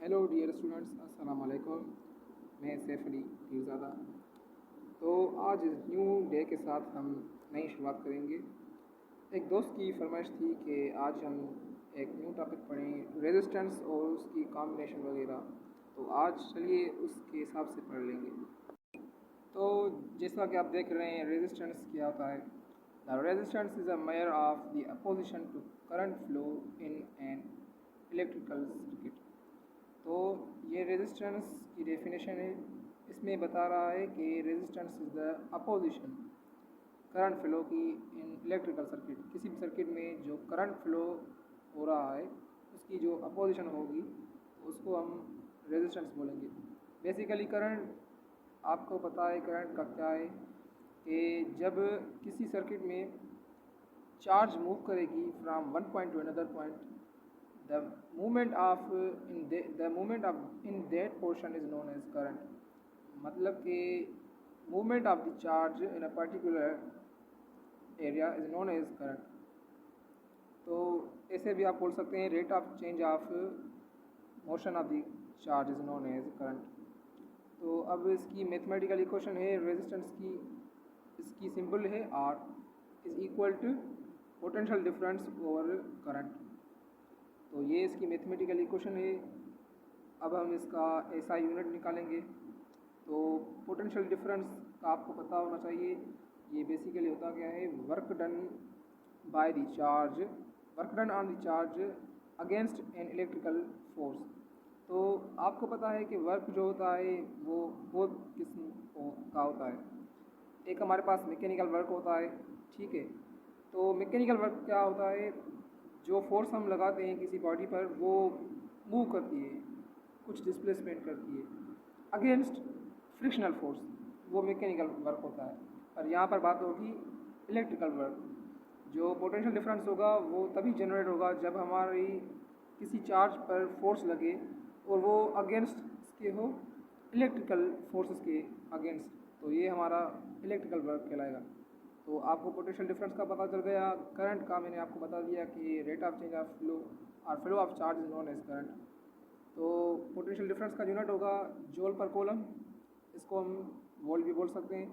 Hello dear students, अस्सलाम वालेकुम। मैं सैफ अली पीरज़ादा। तो आज इस न्यू डे के साथ हम नई शुरुआत करेंगे। एक दोस्त की फरमाइश थी कि आज हम एक न्यू टॉपिक पढ़ें, रेजिस्टेंस और उसकी कॉम्बिनेशन वगैरह। तो आज चलिए उसके हिसाब से पढ़ लेंगे। तो जैसा कि आप देख रहे हैं, रेजिस्टेंस क्या होता है। The resistance is a measure of the opposition to current flow in an electrical circuit. तो ये रेजिस्टेंस की डेफिनेशन है। इसमें बता रहा है कि resistance is the opposition current flow की इन इलेक्ट्रिकल सर्किट। किसी भी सर्किट में जो करंट फ्लो हो रहा है उसकी जो अपोजिशन होगी उसको हम रेजिस्टेंस बोलेंगे। बेसिकली करंट, आपको पता है करंट का क्या है कि जब किसी सर्किट में चार्ज मूव करेगी from one point two another point, the movement of the movement of in that portion is known as current। मतलब कि movement of the charge in a particular area is known as current। तो ऐसे भी आप बोल सकते हैं rate of change of motion of the charge is known as current. तो अब इसकी मैथमेटिकल इक्वेशन है रेजिस्टेंस की। इसकी सिंबल है R is equal to potential difference over current. तो ये इसकी मैथमेटिकल इक्वेशन है। अब हम इसका ऐसा यूनिट निकालेंगे। तो पोटेंशियल डिफरेंस का आपको पता होना चाहिए। ये बेसिकली होता क्या है, work done by the charge, work done on the charge against an electrical force. तो आपको पता है कि वर्क जो होता है वो बहुत किस्म का होता है। एक हमारे पास मैकेनिकल वर्क होता है, ठीक है। तो मैकेनिकल वर्क क्या होता है, जो फोर्स हम लगाते हैं किसी बॉडी पर वो मूव करती है, कुछ डिस्प्लेसमेंट करती है अगेंस्ट फ्रिक्शनल फोर्स, वो मैकेनिकल वर्क होता है। और यहाँ पर बात होगी इलेक्ट्रिकल वर्क। जो पोटेंशियल डिफरेंस होगा वो तभी जनरेट होगा जब हमारी किसी चार्ज पर फोर्स लगे और वो अगेंस्ट इसके हो, इलेक्ट्रिकल फोर्सेस के अगेंस्ट। तो ये हमारा इलेक्ट्रिकल वर्क कहलाएगा। तो आपको पोटेंशियल डिफरेंस का पता चल गया। करंट का मैंने आपको बता दिया कि rate of change of flow और flow of charge is known as current. तो पोटेंशियल डिफरेंस का यूनिट होगा जूल पर कूलम, इसको हम वोल्ट भी बोल सकते हैं।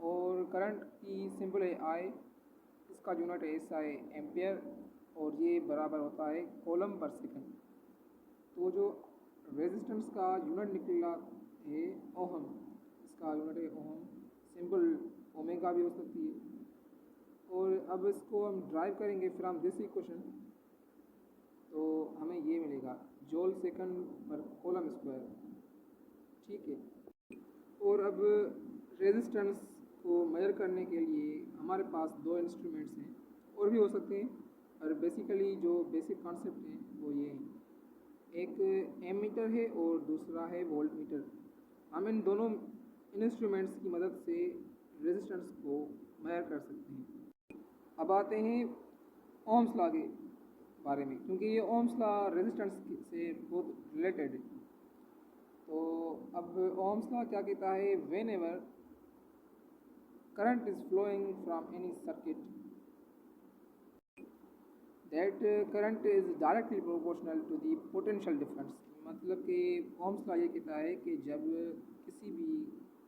और करंट की सिंबल है आई, इसका यूनिट है SI एम्पियर, और ये बराबर होता है कूलम पर सेकंड। तो जो रेजिस्टेंस का यूनिट निकला है ओहम, इसका यूनिट है ओहम, सिंबल ओमेगा भी हो सकती है। और अब इसको हम ड्राइव करेंगे फ्रॉम दिस इक्वेशन, तो हमें ये मिलेगा जूल सेकंड पर कूलम स्क्वायर, ठीक है। और अब रेजिस्टेंस को मेजर करने के लिए हमारे पास दो इंस्ट्रूमेंट्स हैं, और भी हो सकते हैं। और बेसिकली जो बेसिक कॉन्सेप्ट है वो ये है, एक एमीटर है और दूसरा है वोल्ट मीटर। हम इन दोनों इंस्ट्रूमेंट्स की मदद से रेजिस्टेंस को मेजर कर सकते हैं। अब आते हैं ओम्स लॉ के बारे में, क्योंकि ये ओम्स लॉ रेजिस्टेंस से बहुत रिलेटेड है। तो अब ओम्स लॉ क्या कहता है, whenever current is flowing from any circuit that current is directly proportional to the potential difference. मतलब कि ओम्स लॉ ये कहता है कि जब किसी भी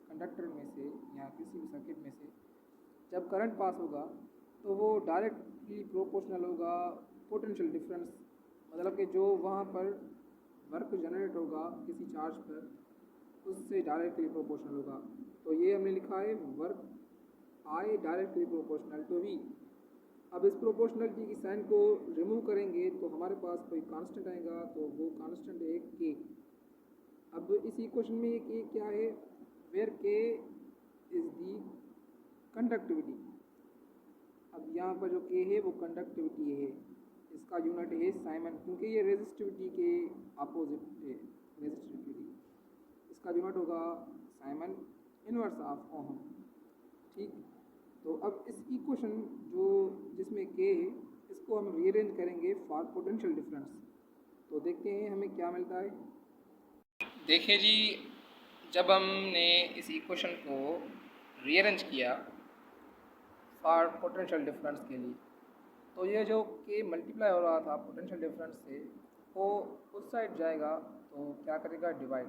कंडक्टर में से या किसी भी सर्किट में से जब करंट पास होगा तो वो डायरेक्टली प्रोपोर्शनल होगा पोटेंशियल डिफरेंस। मतलब कि जो वहाँ पर वर्क जनरेट होगा किसी चार्ज पर, उससे डायरेक्टली प्रोपोर्शनल होगा। तो ये हमने लिखा है work I directly proportional to V. अब इस प्रोपोर्शनलिटी की साइन को रिमूव करेंगे तो हमारे पास कोई कांस्टेंट आएगा, तो वो कांस्टेंट है के। अब इस इक्वेशन में ये के क्या है, वेयर के इज दी कंडक्टिविटी। अब यहाँ पर जो के है वो कंडक्टिविटी है, इसका यूनिट है साइमन, क्योंकि ये रेजिस्टिविटी के अपोजिट है रेजिस्टिविटी। इसका यूनिट होगा साइमन इनवर्स ऑफ ओहम, ठीक। तो अब इस इक्वेशन जो जिसमें के है इसको हम रीअरेंज करेंगे फॉर पोटेंशियल डिफरेंस। तो देखते हैं हमें क्या मिलता है। देखिए जी, जब हमने इस इक्वेशन को रीअरेंज किया फॉर पोटेंशियल डिफरेंस के लिए, तो ये जो के मल्टीप्लाई हो रहा था पोटेंशियल डिफरेंस से, वो उस साइड जाएगा तो क्या करेगा, डिवाइड।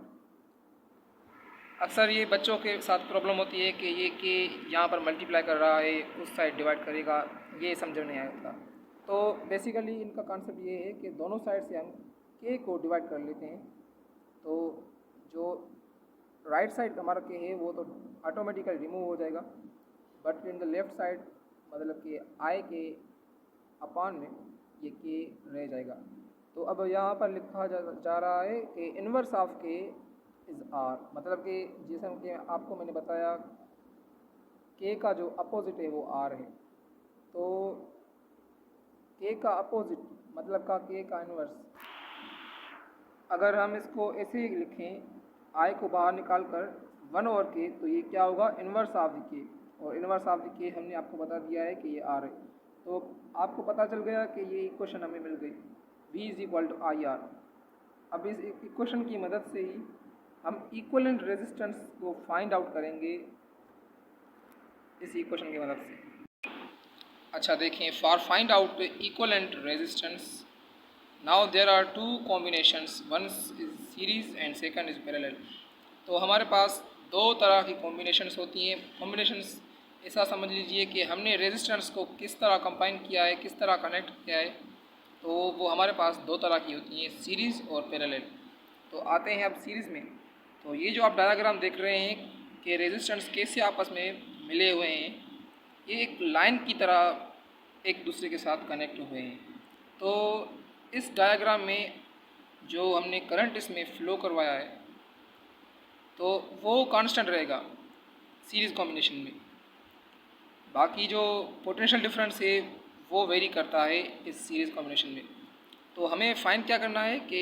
अक्सर ये बच्चों के साथ प्रॉब्लम होती है कि ये के यहाँ पर मल्टीप्लाई कर रहा है, उस साइड डिवाइड करेगा, ये समझ में नहीं आता। तो बेसिकली इनका कॉन्सेप्ट ये है कि दोनों साइड से हम के को डिवाइड कर लेते हैं, तो जो राइट साइड हमारा के है वो तो ऑटोमेटिकली रिमूव हो जाएगा, but in the left side मतलब कि आई के अपान में ये के रह जाएगा। तो अब यहाँ पर लिखा जा रहा है कि इन्वर्स ऑफ के इज़ आर, मतलब कि जैसे कि आपको मैंने बताया के का जो अपोजिट है वो आर है, तो के का अपोजिट मतलब का के का इन्वर्स, अगर हम इसको ऐसे ही लिखें आई को बाहर निकाल कर 1/k, तो ये क्या होगा, इन्वर्स ऑफ द के, और इन्वर्स ऑफ द के हमने आपको बता दिया है कि ये आर है। तो आपको पता चल गया कि ये इक्वेशन हमें मिल गई, v is equal to I R. अब इस इक्वेशन की मदद से ही हम इक्विवेलेंट रेजिस्टेंस को फाइंड आउट करेंगे इस इक्वेशन की मदद से। अच्छा देखें, for find out equivalent resistance now there are two combinations, one is series and second is parallel. तो हमारे पास दो तरह की कॉम्बिनेशंस होती हैं। कॉम्बिनेशंस ऐसा समझ लीजिए कि हमने रेजिस्टेंस को किस तरह कंबाइन किया है, किस तरह कनेक्ट किया है, तो वो हमारे पास दो तरह की होती हैं, सीरीज़ और पैरेलल। तो आते हैं अब सीरीज़ में। तो ये जो आप डायग्राम देख रहे हैं कि रेजिस्टेंस कैसे आपस में मिले हुए हैं, ये एक लाइन की तरह एक दूसरे के साथ कनेक्ट हुए हैं। तो इस डायग्राम में जो हमने करंट इसमें फ़्लो करवाया है तो वो कांस्टेंट रहेगा सीरीज़ कॉम्बिनेशन में। बाकी जो पोटेंशियल डिफरेंस है वो वेरी करता है इस सीरीज़ कॉम्बिनेशन में। तो हमें फाइंड क्या करना है कि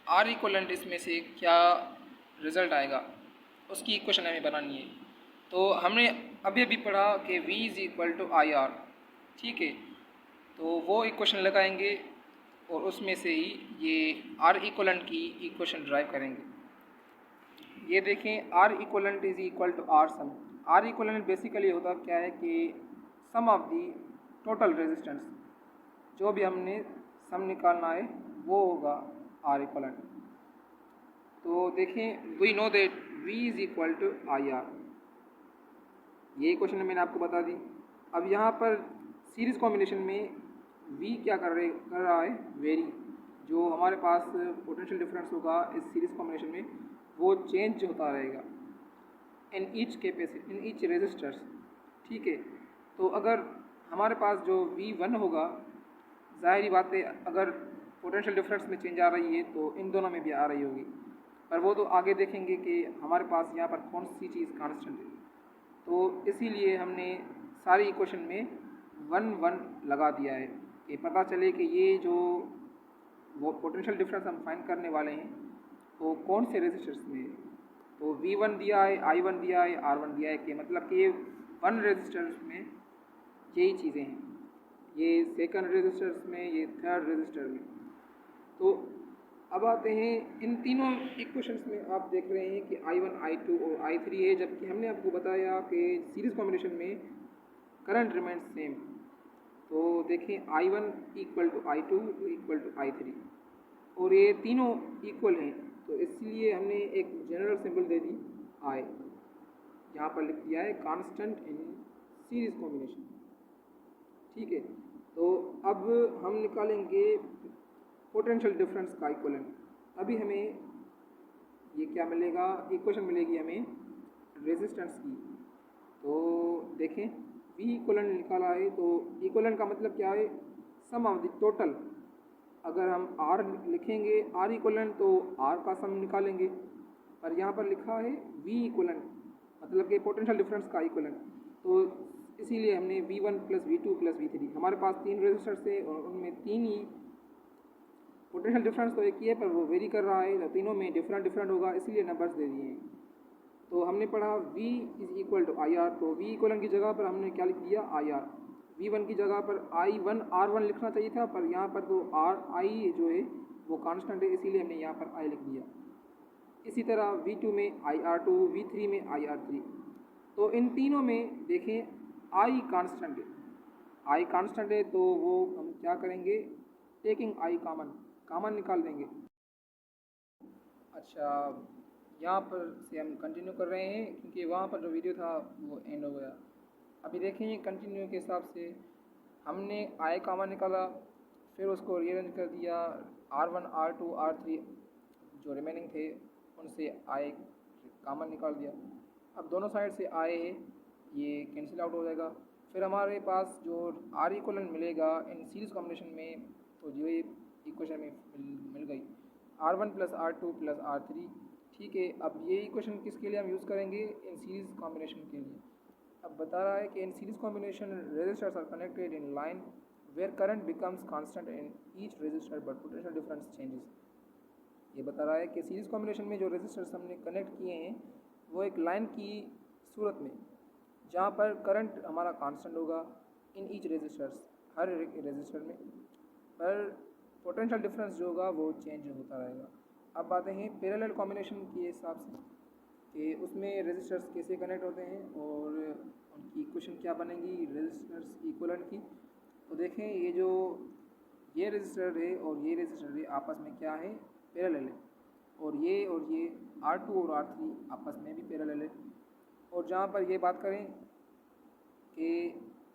आर इक्वलेंट इसमें से क्या रिज़ल्ट आएगा, उसकी इक्वेशन हमें बनानी है। तो हमने अभी अभी पढ़ा कि v is equal to I R, ठीक है। तो वो इक्वेशन लगाएंगे और उसमें से ही ये आर इक्वलेंट की इक्वेशन ड्राइव करेंगे। ये देखें, R equivalent is equal to R sum. R equivalent basically होता क्या है कि sum of the total resistance, जो भी हमने सम निकालना है वो होगा आर इक्वलेंट। तो देखें, we know that v is equal to I R, ये क्वेश्चन मैंने आपको बता दी। अब यहाँ पर सीरीज़ कॉम्बिनेशन में v क्या कर रहा है, वेरी। जो हमारे पास पोटेंशियल डिफरेंस होगा इस सीरीज़ कॉम्बिनेशन में वो चेंज होता रहेगा in each capacity, in each resistors, ठीक है। तो अगर हमारे पास जो v1 होगा, ज़ाहिर बात है अगर पोटेंशियल डिफरेंस में चेंज आ रही है तो इन दोनों में भी आ रही होगी, पर वो तो आगे देखेंगे कि हमारे पास यहाँ पर कौन सी चीज़ कांस्टेंट है। तो इसीलिए हमने सारी इक्वेशन में 1 लगा दिया है कि पता चले कि ये जो वो पोटेंशियल डिफरेंस हम फाइंड करने वाले हैं वो कौन से रेजिस्टर्स में है। तो v1 दिया है, i1 दिया है, r1 दिया है, कि मतलब कि ये 1 रेजिस्टर्स में यही चीज़ें हैं, ये सेकंड रेजिस्टर्स में, ये थर्ड रेजिस्टर में। तो अब आते हैं इन तीनों इक्वेशंस में आप देख रहे हैं कि i1, i2 और i3 है, जबकि हमने आपको बताया कि सीरीज़ कॉम्बिनेशन में करंट रिमेंस सेम। तो देखें, i1 equal to i2 equal to i3, और ये तीनों इक्वल हैं, तो इसलिए हमने एक general symbol they the i, यहाँ पर लिख दिया है कांस्टेंट इन सीरीज़ कॉम्बिनेशन, ठीक है। तो अब हम निकालेंगे पोटेंशियल डिफरेंस का इक्वलेंट। अभी हमें ये क्या मिलेगा, इक्वेशन मिलेगी हमें रेजिस्टेंस की। तो देखें, v इक्वलेंट निकाला है, तो इक्वलेंट का मतलब क्या है, सम ऑफ द टोटल। अगर हम r लिखेंगे r इक्वलेंट तो r का सम निकालेंगे, पर यहाँ पर लिखा है v इक्वलेंट मतलब कि पोटेंशियल डिफरेंस का इक्वलेंट। तो इसीलिए हमने v1 plus v2 plus v3, हमारे पास 3 रेजिस्टर्स थे और उनमें 3 ही पोटेंशियल डिफरेंस तो एक ही है पर वो वेरी कर रहा है, तो तीनों में डिफरेंट होगा, इसीलिए नंबर्स दे दिए हैं। तो हमने पढ़ा v is equal to I R, तो v इक्वलेंट की जगह पर हमने क्या लिख दिया, आई आर। v1 की जगह पर i1 r1 लिखना चाहिए था, पर यहाँ पर तो i जो है वो कांस्टेंट है, इसीलिए हमने यहाँ पर i लिख दिया। इसी तरह v2 में ir2, v3 में ir3। तो इन तीनों में देखें i कांस्टेंट है, i कांस्टेंट है, तो वो हम क्या करेंगे, टेकिंग i कॉमन, कॉमन निकाल देंगे। अच्छा, यहाँ पर से हम कंटिन्यू कर रहे हैं क्योंकि वहाँ पर जो वीडियो था वो एंड हो गया। अभी देखेंगे कंटिन्यू के हिसाब से हमने आई कॉमन निकाला, फिर उसको रीअरेंज कर दिया, R1 R2 R3 जो रिमेनिंग थे उनसे आई कॉमन निकाल दिया। अब दोनों साइड से आए है ये कैंसिल आउट हो जाएगा। फिर हमारे पास जो आर इक्वलेंट मिलेगा इन सीरीज़ कॉम्बिनेशन में, तो ये इक्वेशन में मिल गई R1 + R2 + R3। ठीक है, अब ये इक्वेशन किसके लिए हम यूज़ करेंगे? इन सीरीज़ कॉम्बिनेशन के लिए। अब बता रहा है कि in series combination resistors are connected in line where current becomes constant in each resistor but potential difference changes. ये बता रहा है कि सीरीज़ कॉम्बिनेशन में जो रेजिस्टर्स हमने कनेक्ट किए हैं वो एक लाइन की सूरत में, जहाँ पर करंट हमारा कांस्टेंट होगा इन ईच रेजिस्टर्स, हर रेजिस्टर में, पर पोटेंशियल डिफरेंस जो होगा वो चेंज होता रहेगा। अब आते हैं पैरेलल कॉम्बिनेशन के हिसाब से कि उसमें रेजिस्टर्स कैसे कनेक्ट होते हैं और उनकी इक्वेशन क्या बनेगी रेजिस्टर्स इक्विवेलेंट की। तो देखें, ये रजिस्टर है और ये रजिस्टर है आपस में क्या है? पैरेलल है। और ये R2 और R3 आपस में भी पैरेलल है। और जहाँ पर ये बात करें कि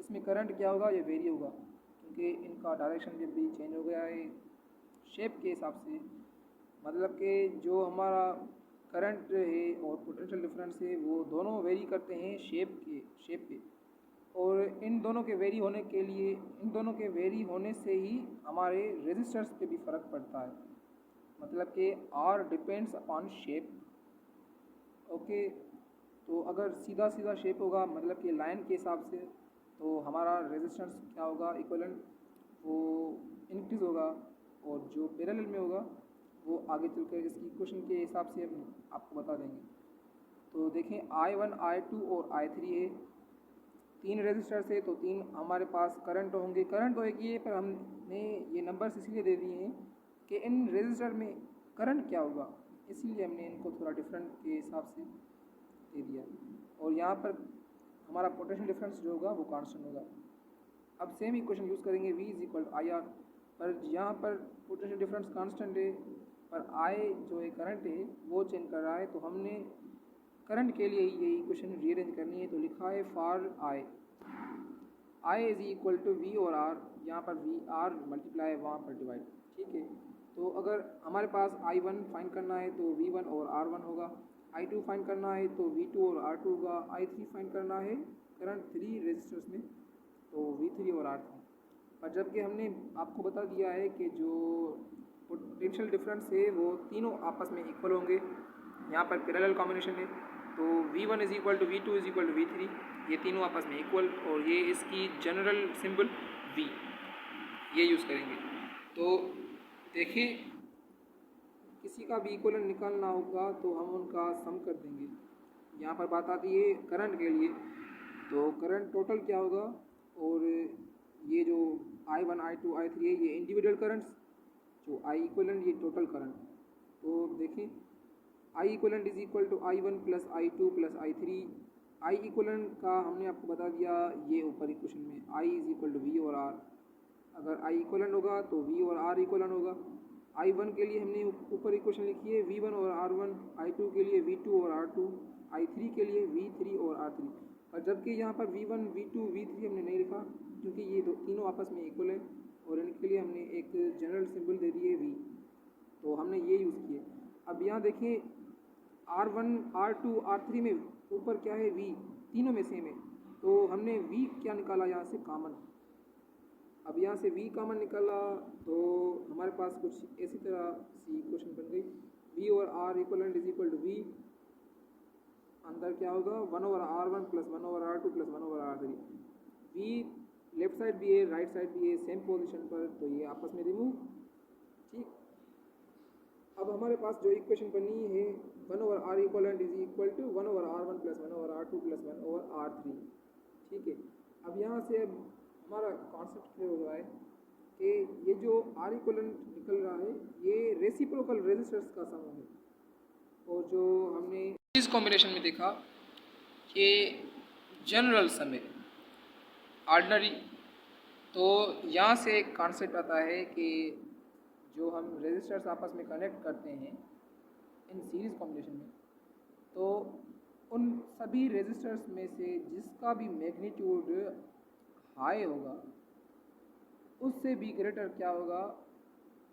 इसमें करंट क्या होगा, ये वेरी होगा क्योंकि इनका डायरेक्शन जब भी चेंज हो गया है शेप के हिसाब से, मतलब कि जो हमारा करंट है और पोटेंशियल डिफरेंस है वो दोनों वेरी करते हैं शेप पे। और इन दोनों के वेरी होने से ही हमारे रेजिस्टर्स पे भी फ़र्क पड़ता है, मतलब कि R depends upon shape. Okay, तो अगर सीधा शेप होगा मतलब कि लाइन के हिसाब से, तो हमारा रेजिस्टेंस क्या होगा इक्विवेलेंट, वो इंक्रीज़ होगा। और जो पैरेलल में होगा वो आगे चलकर इसकी इक्वेशन के हिसाब से हम आपको बता देंगे। तो देखें, I1 I2 और I3 है, 3 रेजिस्टर्स है तो 3 हमारे पास करंट होंगे। करंट तो एक ही है, पर हमने ये नंबर्स इसलिए दे दिए हैं कि इन रेजिस्टर में करंट क्या होगा, इसीलिए हमने इनको थोड़ा डिफरेंट के हिसाब से दे दिया। और यहाँ पर हमारा पोटेंशियल डिफरेंस जो होगा वो कांस्टेंट होगा। अब सेम इक्वेशन यूज़ करेंगे V = IR, पर यहाँ पर पोटेंशियल डिफरेंस कांस्टेंट है, पर I जो है करंट है वो चेंज कर रहा है, तो हमने करंट के लिए ये इक्वेशन रीअरेंज करनी है। तो लिखा है फॉर I = V और R, यहाँ पर V R मल्टीप्लाई वहाँ पर डिवाइड। ठीक है, तो अगर हमारे पास I1 फाइंड करना है तो V1 और R1 होगा, I2 फाइंड करना है तो V2 और R2 होगा, I3 फाइंड करना है करंट 3 रेजिस्टर्स में तो V3 और R3। पर जबकि हमने आपको बता दिया है कि जो पोटेंशियल डिफरेंस है वो तीनों आपस में इक्वल होंगे, यहाँ पर पैरेलल कॉम्बिनेशन है, तो V1 = V2 = V3, ये तीनों आपस में इक्वल, और ये इसकी जनरल सिंबल V ये यूज़ करेंगे। तो देखिए, किसी का भी इक्वलेंट निकालना होगा तो हम उनका सम कर देंगे। यहाँ पर बात आती है करंट के लिए, तो करंट टोटल क्या होगा, और ये जो I1 I2 I3 है ये इंडिविजुअल करंट्स, जो I इक्वलेंट ये टोटल करंट। तो देखें, I equivalent = I1 + I2 + I3। I equivalent का हमने आपको बता दिया ये ऊपर इक्वेशन में, I = V और R। अगर I इक्वलेंट होगा तो V और R इक्वलेंट होगा। I1 के लिए हमने ऊपर इक्वेशन लिखी है V1 और R1, I2 के लिए V2 और R2, I3 के लिए V3 और R3। और जबकि यहाँ पर V1 V2 V3 हमने नहीं लिखा क्योंकि ये तीनों आपस में इक्वल है, और इनके लिए हमने एक जनरल सिंबल दे दिए V, तो हमने ये यूज़ किए। अब यहाँ देखिए, R1 R2 R3 में ऊपर क्या है V, तीनों में सेम है, तो हमने V क्या निकाला यहाँ से कॉमन। अब यहाँ से V कॉमन निकाला तो हमारे पास कुछ ऐसी तरह सी इक्वेशन बन गई, V और R इक्वलेंट = V, अंदर क्या होगा 1/R1 + 1/R2 + 1/R3। V left side भी है राइट साइड भी है सेम पोजीशन पर, तो ये आपस में रिमूव। ठीक, अब हमारे पास जो इक्वेशन बनी है 1/R equivalent = 1/R1 + 1/R2 + 1/R3। ठीक है, अब यहाँ से अब हमारा कॉन्सेप्ट क्लियर हो रहा है कि ये जो R इक्वलेंट निकल रहा है ये रेसिप्रोकल रेजिस्टर्स का सम है, और जो हमने इस कॉम्बिनेशन में देखा कि जनरल सम है ऑर्डिनरी। तो यहाँ से एक कॉन्सेप्ट आता है कि जो हम रेजिस्टर्स आपस में कनेक्ट करते हैं इन सीरीज़ कॉम्बिनेशन में, तो उन सभी रेजिस्टर्स में से जिसका भी मैग्नीट्यूड हाई होगा उससे भी ग्रेटर क्या होगा,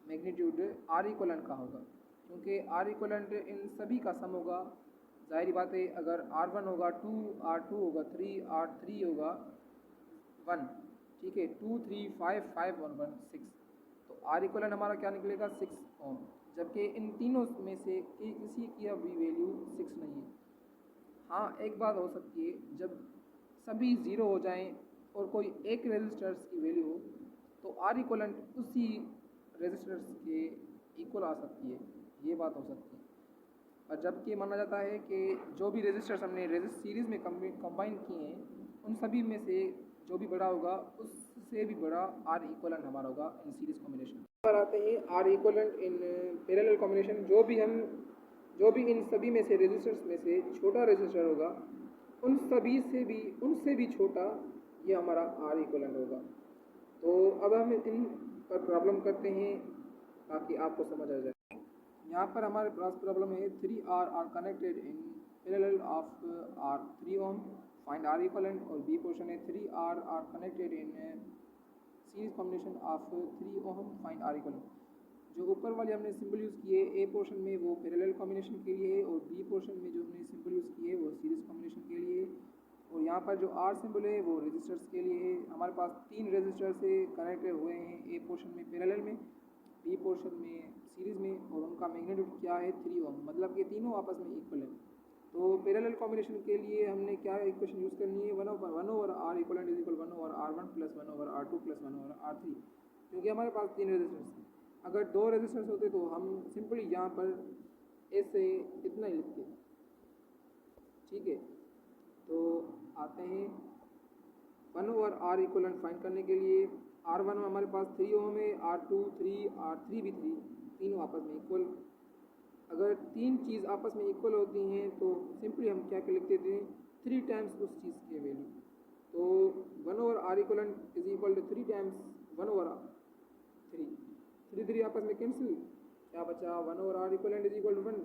मैग्नीट्यूड आर इक्वलेंट का होगा, क्योंकि आर इक्वलेंट इन सभी का सम होगा। जाहिर बात है, अगर R1 होगा 2, R2 होगा 3, R3 होगा 1, ठीक है, 2 3 5 5 1 1 6, तो आर इक्वलेंट हमारा क्या निकलेगा 6 ओम, जबकि इन तीनों में से किसी की अभी वैल्यू 6 नहीं है। हाँ, एक बात हो सकती है, जब सभी ज़ीरो हो जाएं और कोई एक रेजिस्टर्स की वैल्यू हो तो आर इक्वलेंट उसी रेजिस्टर्स के इक्वल आ सकती है, ये बात हो सकती है। और जबकि माना जाता है कि जो भी रेजिस्टर्स हमने सीरीज़ में कंबाइन किए हैं उन सभी में से जो भी बड़ा होगा उससे भी बड़ा आर इक्वलेंट हमारा होगा इन सीरीज़ कॉम्बिनेशन। पर आते हैं R equivalent in parallel combination. जो भी इन सभी में से रेजिस्टर्स में से छोटा रेजिस्टर होगा उनसे भी छोटा ये हमारा आर इक्वलेंट होगा। तो अब हम इन पर प्रॉब्लम करते हैं ताकि आपको समझ आ जाए। यहाँ पर हमारे पास प्रॉब्लम है 3R are connected in parallel of R 3 ohm, find R equivalent. और बी पोर्शन है 3R are connected in series combination of 3 ohm, find R equivalent. जो ऊपर वाले हमने सिंबल यूज़ किए ए पोर्शन में वो पैरेलल कॉम्बिनेशन के लिए है और बी पोर्शन में जो हमने सिंबल यूज़ किए वो सीरीज कॉम्बिनेशन के लिए है। और यहाँ पर जो आर सिंबल है वो रेजिस्टर्स के लिए है। हमारे पास 3 रेजिस्टर से कनेक्टेड हुए हैं, ए पोर्शन में पैरेलल में, बी पोर्शन में सीरीज़ में, और उनका मैग्नीट्यूड क्या है 3 ओम, मतलब कि तीनों आपस में इक्वल है। तो पैरेलल कॉम्बिनेशन के लिए हमने क्या इक्वेशन यूज़ करनी है, 1 over R equivalent is equal 1 over R1 plus 1 over R2 plus 1 over R3, क्योंकि हमारे पास 3 रेजिस्टर्स हैं। अगर 2 रेजिस्टर्स होते तो हम सिंपली यहाँ पर ऐसे इतना ही लिखते, ठीक है। तो आते हैं 1 ओवर आर इक्वलेंट फाइंड करने के लिए। R1 में हमारे पास 3 ओम है, R2 3, R3 भी 3, तीनों आपस में इक्वल। अगर 3 चीज़ आपस में इक्वल होती हैं तो सिंपली हम क्या लिख देते हैं 3 टाइम्स उस चीज़ की वैल्यू। तो 1 over R equivalent is equal to 3 times 1 over 3, 3 3 आपस में कैंसिल, क्या बचा 1 over R equivalent is equal to 1।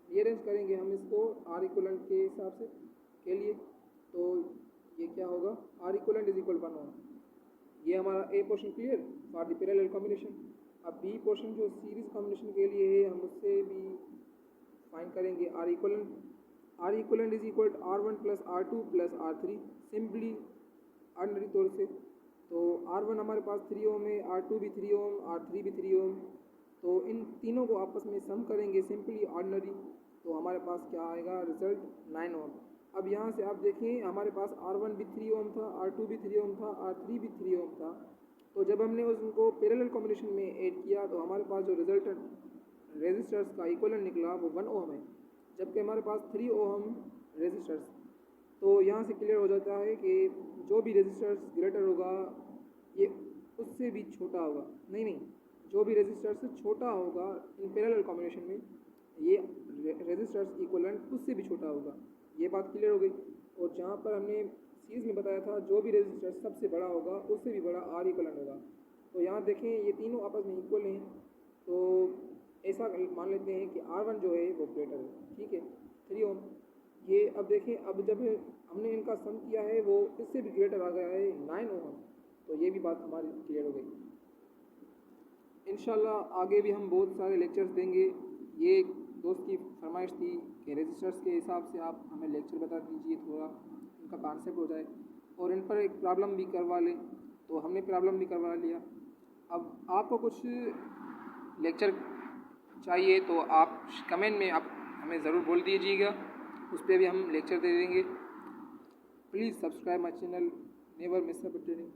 Rearrange करेंगे हम इसको आर इक्वलेंट के हिसाब से के लिए, तो ये क्या होगा R equivalent is equal 1 over. ये हमारा A portion clear for the parallel combination. अब बी पोर्शन जो सीरीज कॉम्बिनेशन के लिए है हम उससे भी फाइंड करेंगे R equivalent is equal to R1 plus R2 plus R3, simply ordinary तौर से। तो R1 हमारे पास 3 ओम है, R2 भी 3 ओम, R3 भी 3 ओम, तो इन तीनों को आपस में सम करेंगे सिंपली ऑर्डिनरी, तो हमारे पास क्या आएगा रिजल्ट 9 ओम। अब यहाँ से आप देखें हमारे पास R1 भी 3 ओम था, R2 भी 3 ओम था, R3 भी 3 ओम था, तो जब हमने उनको पैरेलल कॉम्बिनेशन में ऐड किया तो हमारे पास जो रिजल्टेंट रेजिस्टर्स का इक्वलेंट निकला वो 1 ओम है, जबकि हमारे पास 3 ओम रेजिस्टर्स। तो यहाँ से क्लियर हो जाता है कि जो भी रेजिस्टर्स ग्रेटर होगा ये उससे भी छोटा होगा, नहीं जो भी रेजिस्टर्स छोटा होगा इन पैरेलल कॉम्बिनेशन में ये रेजिस्टर्स इक्वलेंट उससे भी छोटा होगा, ये बात क्लियर हो गई। और जहाँ पर हमने सीरीज में बताया था जो भी रेजिस्टर सबसे बड़ा होगा उससे भी बड़ा आर इक्वलेंट होगा, तो यहाँ देखें ये तीनों आपस में इक्वल हैं, तो ऐसा मान लेते हैं कि R1 जो है वो ग्रेटर है, ठीक है 3 ओम। ये अब देखें, अब जब हमने इनका सम किया है वो इससे भी ग्रेटर आ गया है 9 ओम, तो ये भी बात हमारी क्लियर हो गई। इंशाल्लाह आगे भी हम बहुत सारे लेक्चर्स देंगे। ये एक दोस्त की फरमाइश थी कि रेजिस्टर्स के हिसाब से आप हमें लेक्चर बता दीजिए, थोड़ा इनका कॉन्सेप्ट हो जाए और इन पर एक प्रॉब्लम भी करवा लें, तो हमने प्रॉब्लम भी करवा लिया। अब आपको कुछ लेक्चर चाहिए तो आप कमेंट में आप हमें ज़रूर बोल दीजिएगा, उस पर भी हम लेक्चर दे देंगे। Please subscribe my channel, never miss a training.